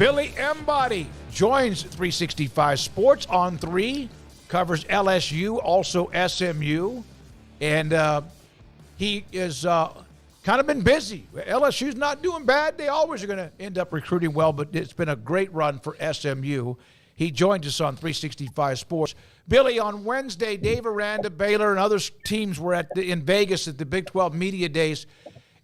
Billy Embody joins 365 Sports on 3, covers LSU, also SMU, and he is kind of been busy. LSU's not doing bad. They always are going to end up recruiting well, but it's been a great run for SMU. He joined us on 365 Sports. Billy, on Wednesday, Dave Aranda, Baylor, and other teams were in Vegas at the Big 12 Media Days,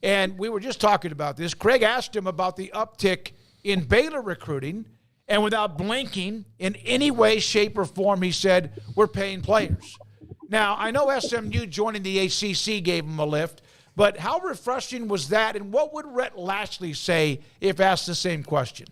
and we were just talking about this. Craig asked him about the uptick in Baylor recruiting, and without blinking in any way, shape, or form, he said, we're paying players. Now, I know SMU joining the ACC gave him a lift, but how refreshing was that, and what would Rhett Lashlee say if asked the same question?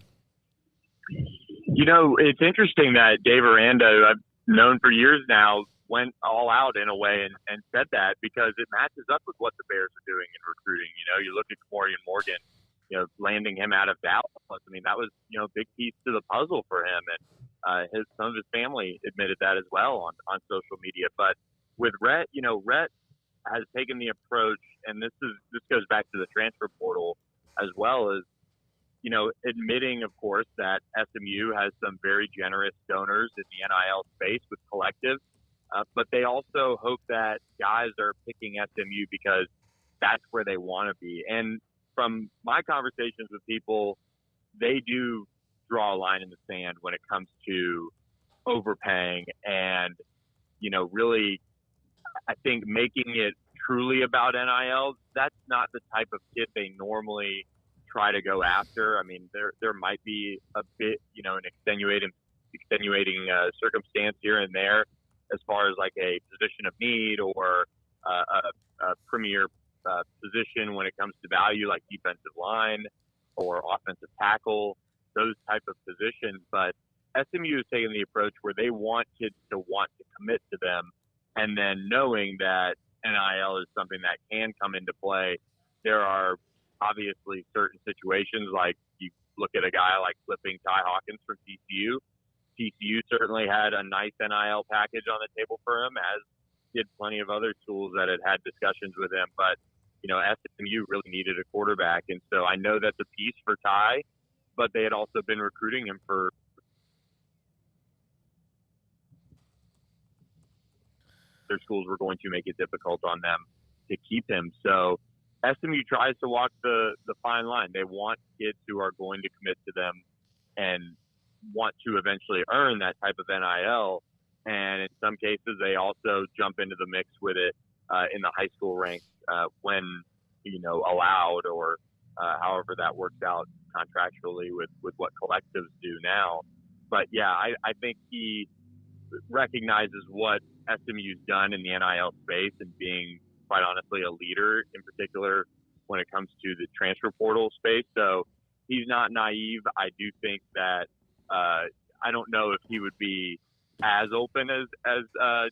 You know, it's interesting that Dave Aranda, who I've known for years now, went all out in a way and said that because it matches up with what the Bears are doing in recruiting. You know, you look at Kamorian Morgan, you know, landing him out of Dallas. I mean, that was, you know, a big piece to the puzzle for him. And some of his family admitted that as well on social media. But with Rhett, you know, Rhett has taken the approach, and this goes back to the transfer portal as well as, you know, admitting, of course, that SMU has some very generous donors in the NIL space with Collective. But they also hope that guys are picking SMU because that's where they want to be. And from my conversations with people, they do draw a line in the sand when it comes to overpaying and, you know, really, I think making it truly about NIL, that's not the type of kid they normally try to go after. I mean, there might be a bit, you know, an extenuating circumstance here and there as far as like a position of need or a premier position when it comes to value, like defensive line or offensive tackle, those type of positions. But SMU is taking the approach where they want kids to want to commit to them, and then knowing that NIL is something that can come into play. There are obviously certain situations, like you look at a guy like flipping Tai Hawkins from TCU. TCU certainly had a nice NIL package on the table for him, as did plenty of other schools that had discussions with him. But, you know, SMU really needed a quarterback. And so I know that's a piece for Tai, but they had also been recruiting him for their schools were going to make it difficult on them to keep him. So SMU tries to walk the fine line. They want kids who are going to commit to them and want to eventually earn that type of NIL. And in some cases, they also jump into the mix with it in the high school ranks when, you know, allowed, or however that works out contractually with what collectives do now. But yeah, I think he recognizes what SMU's done in the NIL space and being, quite honestly, a leader in particular when it comes to the transfer portal space. So he's not naive. I do think that I don't know if he would be as open as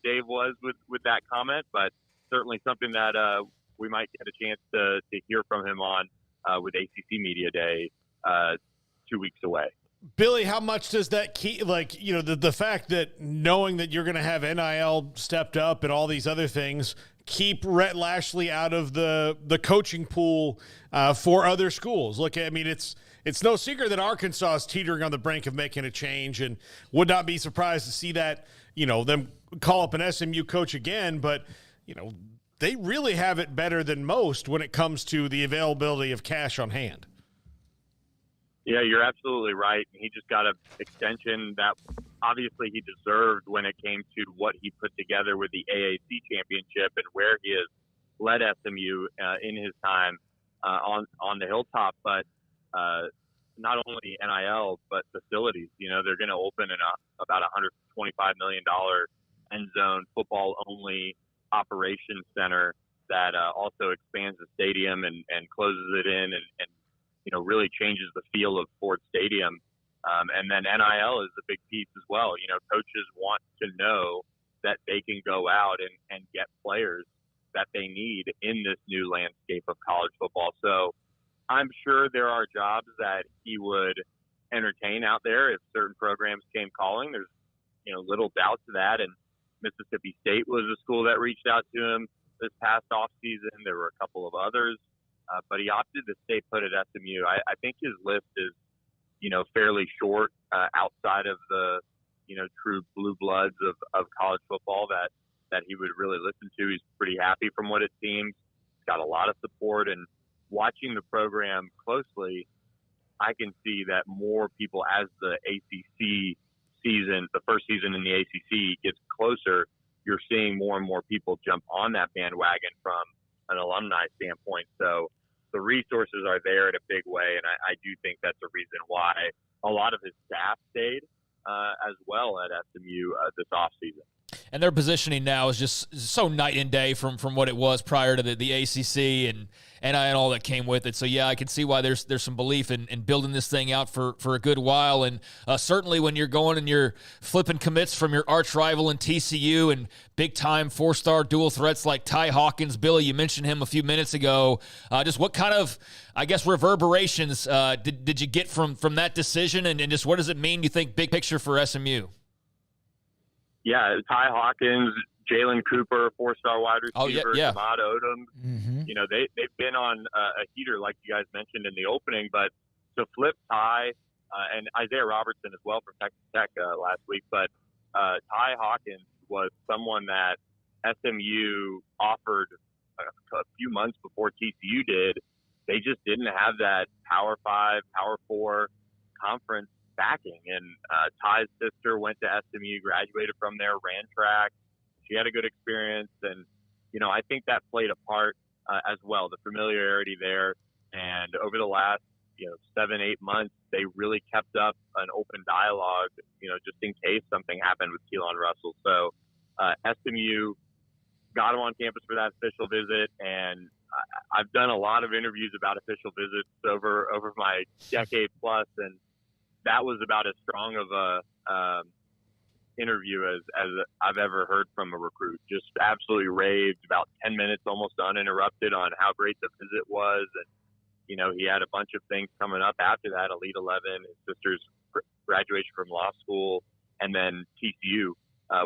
Dave was with that comment, but certainly something that we might get a chance to hear from him on with ACC Media Day 2 weeks away. Billy, how much does that keep, like, you know, the fact that knowing that you're going to have NIL stepped up and all these other things keep Rhett Lashlee out of the coaching pool for other schools? Look, I mean, it's no secret that Arkansas is teetering on the brink of making a change, and would not be surprised to see that, you know, them call up an SMU coach again. But, you know, they really have it better than most when it comes to the availability of cash on hand. Yeah, you're absolutely right. He just got an extension that obviously he deserved when it came to what he put together with the AAC championship and where he has led SMU in his time on the hilltop. But not only NIL, but facilities. You know, they're going to open about $125 million end zone football-only operations center that also expands the stadium and closes it in and you know, really changes the feel of Ford Stadium. And then NIL is a big piece as well. You know, coaches want to know that they can go out and get players that they need in this new landscape of college football. So I'm sure there are jobs that he would entertain out there if certain programs came calling. There's, you know, little doubt to that. And Mississippi State was a school that reached out to him this past offseason. There were a couple of others. But he opted to stay put at SMU. I think his list is, fairly short outside of the, true blue bloods of college football that he would really listen to. He's pretty happy from what it seems. He's got a lot of support, and watching the program closely, I can see that more people, as the ACC season, the first season in the ACC gets closer, you're seeing more and more people jump on that bandwagon from an alumni standpoint. So the resources are there in a big way, and I do think that's a reason why a lot of his staff stayed as well at SMU this offseason. And their positioning now is just so night and day from what it was prior to the ACC and NIL and all that came with it. So, yeah, I can see why there's some belief in building this thing out for a good while. And certainly when you're going and you're flipping commits from your arch rival in TCU and big-time four-star dual threats like Tai Hawkins, Billy, you mentioned him a few minutes ago. Just what kind of, I guess, reverberations did you get from that decision? And just what does it mean, you think, big picture for SMU? Yeah, Tai Hawkins, Jalen Cooper, four-star wide receiver, Ahmad Odom. Mm-hmm. They've been on a heater, like you guys mentioned in the opening. But to flip Tai and Isaiah Robertson as well from Texas Tech last week. But Tai Hawkins was someone that SMU offered a few months before TCU did. They just didn't have that Power 5, Power 4 conference backing. And Ty's sister went to SMU, graduated from there, ran track. She had a good experience, and I think that played a part as well, the familiarity there. And over the last 7-8 months, they really kept up an open dialogue, just in case something happened with Keelan Russell. So SMU got him on campus for that official visit, and I've done a lot of interviews about official visits over my decade plus, and that was about as strong of a interview as I've ever heard from a recruit. Just absolutely raved, about 10 minutes, almost uninterrupted, on how great the visit was. And, he had a bunch of things coming up after that, Elite 11, his sister's graduation from law school, and then TCU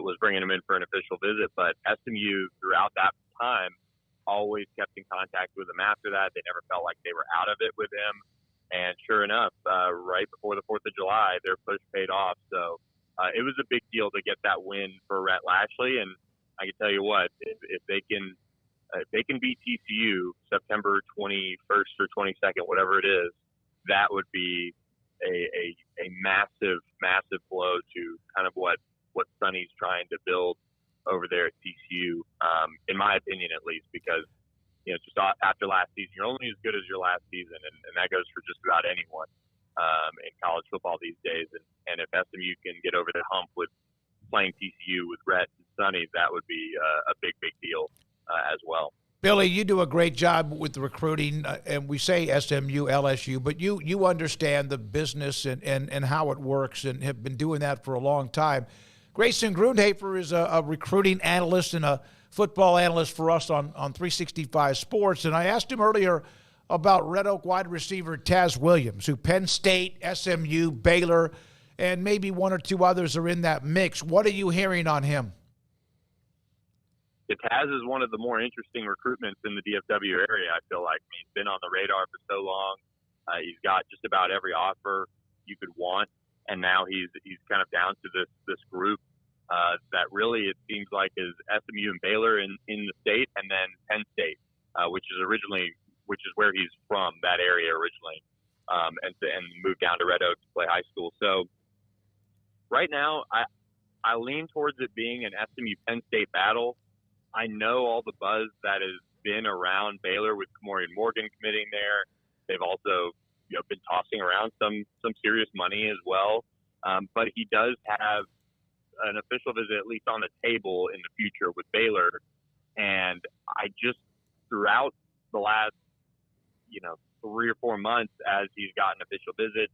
was bringing him in for an official visit. But SMU, throughout that time, always kept in contact with him after that. They never felt like they were out of it with him. And sure enough, right before the 4th of July, their push paid off. So it was a big deal to get that win for Rhett Lashlee. And I can tell you what, if they can beat TCU September 21st or 22nd, whatever it is, that would be a massive, massive blow to kind of what Sonny's trying to build over there at TCU, in my opinion at least, because just after last season, you're only as good as your last season, and that goes for just about anyone in college football these days. And if SMU can get over the hump with playing TCU with Rhett and Sonny, that would be a big, big deal as well. Billy, you do a great job with the recruiting, and we say SMU, LSU, but you understand the business and how it works and have been doing that for a long time. Grayson Grundhafer is a recruiting analyst and a football analyst for us on 365 Sports, and I asked him earlier about Red Oak wide receiver Taz Williams, who Penn State, SMU, Baylor, and maybe one or two others are in that mix. What are you hearing on him? Yeah, Taz is one of the more interesting recruitments in the DFW area, I feel like. He's been on the radar for so long. He's got just about every offer you could want, and now he's kind of down to this group that really, it seems like, is SMU and Baylor in the state, and then Penn State, which is where he's from, that area originally, and moved down to Red Oak to play high school. So right now, I lean towards it being an SMU Penn State battle. I know all the buzz that has been around Baylor with Kamorian Morgan committing there. They've also been tossing around some serious money as well, but he does have an official visit at least on the table in the future with Baylor. And I just, throughout the last 3 or 4 months, as he's gotten official visits,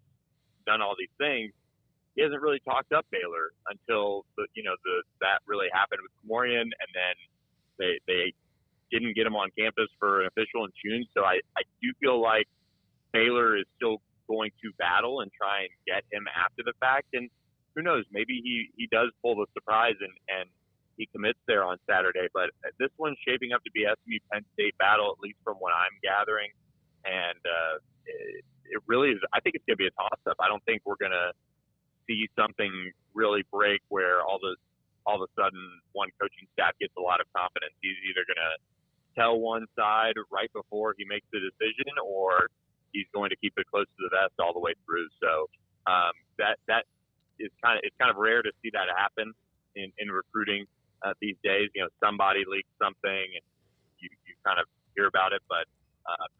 done all these things, he hasn't really talked up Baylor until that really happened with Kamorian, and then they didn't get him on campus for an official in June. So I do feel like Baylor is still going to battle and try and get him after the fact. And who knows, maybe he does pull the surprise and he commits there on Saturday. But this one's shaping up to be SMU Penn State battle, at least from what I'm gathering. and it really is. I think it's going to be a toss-up. I don't think we're going to see something really break where all of a sudden one coaching staff gets a lot of confidence. He's either going to tell one side right before he makes the decision, or he's going to keep it close to the vest all the way through. So that is kind of rare to see that happen in recruiting these days. You know, somebody leaks something and you kind of hear about it, but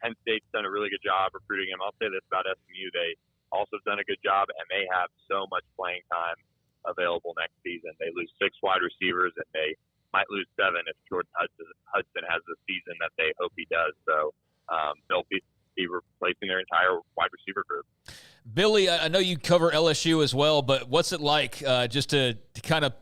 Penn State's done a really good job recruiting him. I'll say this about SMU. They also have done a good job, and they have so much playing time available next season. They lose 6 wide receivers, and they might lose 7 if Jordan Hudson has the season that they hope he does. So they'll be replacing their entire wide receiver group. Billy, I know you cover LSU as well, but what's it like just to kind of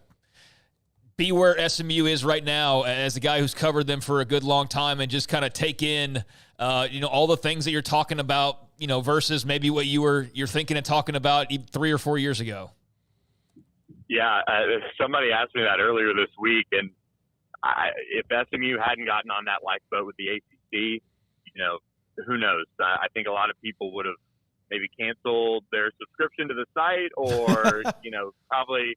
be where SMU is right now as a guy who's covered them for a good long time and just kind of take in, all the things that you're talking about, versus maybe what you're thinking and talking about 3 or 4 years ago? Yeah, somebody asked me that earlier this week, and if SMU hadn't gotten on that lifeboat with the ACC, who knows? I think a lot of people would have maybe canceled their subscription to the site, or probably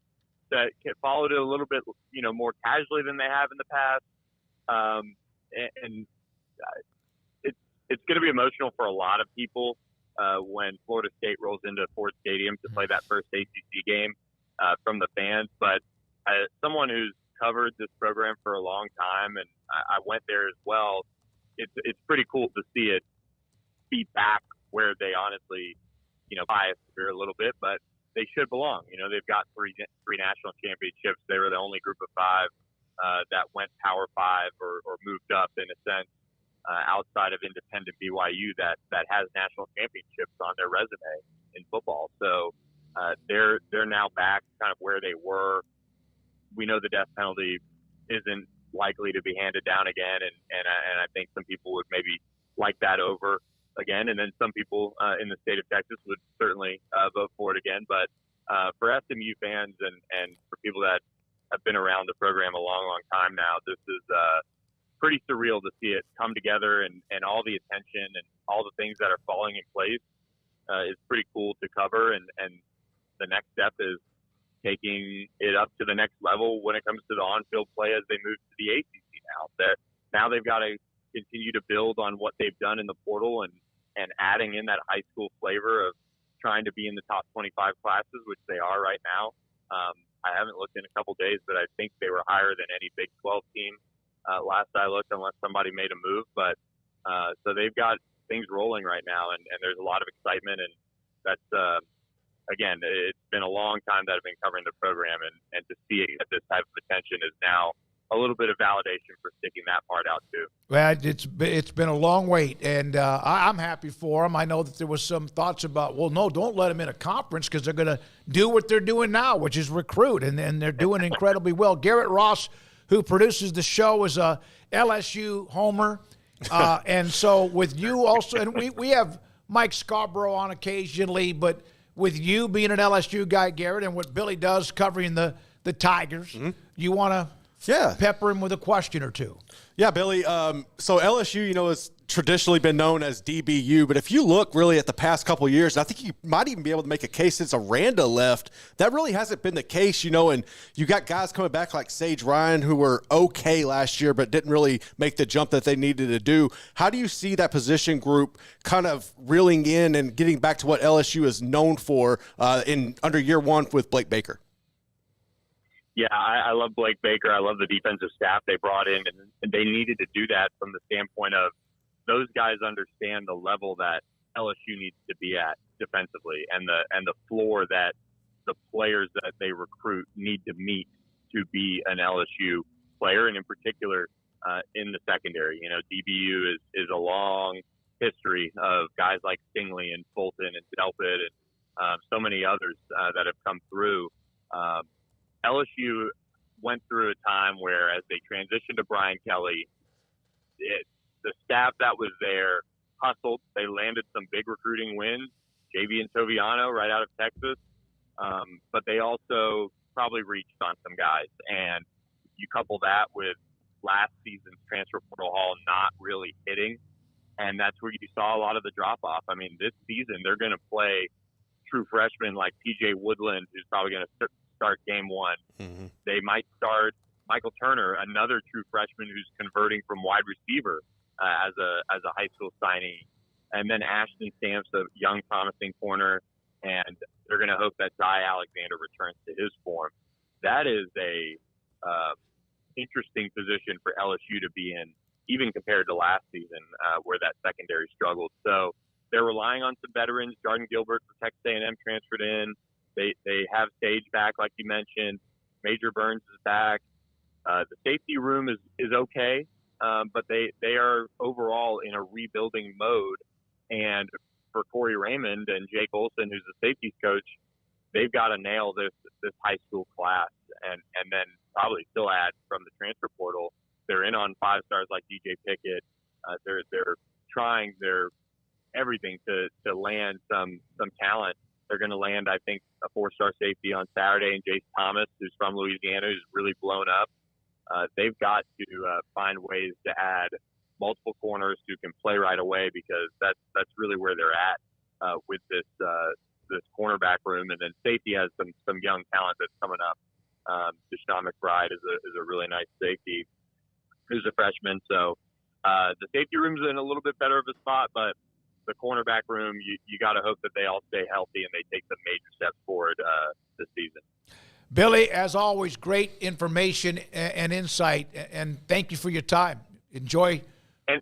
that followed it a little bit, more casually than they have in the past. It's going to be emotional for a lot of people when Florida State rolls into Ford Stadium to play that first ACC game from the fans. But someone who's covered this program for a long time, and I went there as well, it's pretty cool to see it be back where they honestly, biased here a little bit, but they should belong. They've got three national championships. They were the only group of 5 that went Power 5 or moved up in a sense outside of independent BYU that has national championships on their resume in football. So they're now back kind of where they were. We know the death penalty isn't likely to be handed down again, and I think some people would maybe like that over again, and then some people in the state of Texas would certainly vote for it again. But for SMU fans and for people that have been around the program a long, long time now, this is pretty surreal to see it come together, and all the attention and all the things that are falling in place is pretty cool to cover. And the next step is taking it up to the next level when it comes to the on-field play as they move to the ACC now. Now they've got to continue to build on what they've done in the portal and adding in that high school flavor of trying to be in the top 25 classes, which they are right now. I haven't looked in a couple days, but I think they were higher than any Big 12 team last I looked, unless somebody made a move. But so they've got things rolling right now, and there's a lot of excitement. And that's, again, it's been a long time that I've been covering the program, and to see it get this type of attention is now a little bit of validation for sticking that part out too. Well, it's been a long wait, and I'm happy for them. I know that there was some thoughts about, well, no, don't let them in a conference because they're going to do what they're doing now, which is recruit, and they're doing incredibly well. Garrett Ross, who produces the show, is a LSU homer, and so with you also, and we have Mike Scarborough on occasionally, but with you being an LSU guy, Garrett, and what Billy does covering the Tigers, you want to pepper him with a question or two. Yeah, Billy. So LSU, has traditionally been known as DBU, but if you look really at the past couple of years, and I think you might even be able to make a case since Aranda left, that really hasn't been the case, and you got guys coming back like Sage Ryan who were okay last year but didn't really make the jump that they needed to do. How do you see that position group kind of reeling in and getting back to what LSU is known for under year one with Blake Baker? Yeah, I love Blake Baker. I love the defensive staff they brought in, and they needed to do that from the standpoint of those guys understand the level that LSU needs to be at defensively, and the floor that the players that they recruit need to meet to be an LSU player, and in particular in the secondary. DBU is a long history of guys like Stingley and Fulton and Delpit and so many others that have come through. LSU went through a time where, as they transitioned to Brian Kelly, the staff that was there hustled. They landed some big recruiting wins, JV and Toviano right out of Texas, but they also probably reached on some guys. And you couple that with last season's transfer portal haul not really hitting, and that's where you saw a lot of the drop off. I mean, this season they're going to play true freshmen like T.J. Woodland, who's probably going to start game one. Mm-hmm. They might start Michael Turner, another true freshman who's converting from wide receiver as a high school signee, and then Ashton Stamps, a young promising corner, and they're going to hope that Ty Alexander returns to his form. That is a interesting position for LSU to be in, even compared to last season where that secondary struggled. So they're relying on some veterans. Jordan Gilbert from Texas A&M transferred in. They have Sage back, like you mentioned. Major Burns is back. The safety room is okay, but they are overall in a rebuilding mode. And for Corey Raymond and Jake Olson, who's the safeties coach, they've got to nail this high school class and then probably still add from the transfer portal. They're in on 5 stars like DJ Pickett. They're trying their everything to land some talent. They're going to land, I think, a 4-star safety on Saturday, and Jace Thomas, who's from Louisiana, who's really blown up. They've got to find ways to add multiple corners who can play right away, because that's really where they're at with this cornerback room. And then safety has some young talent that's coming up. Deshaun McBride is a really nice safety who's a freshman. So the safety room's in a little bit better of a spot, but the cornerback room, you got to hope that they all stay healthy and they take some major steps forward this season. Billy, as always, great information and insight, and thank you for your time. Enjoy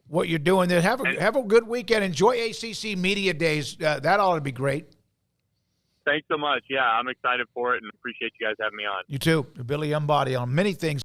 what you're doing there. Have a good weekend. Enjoy ACC Media Days. That ought to be great. Thanks so much. Yeah, I'm excited for it and appreciate you guys having me on. You too. Billy Embody on many things.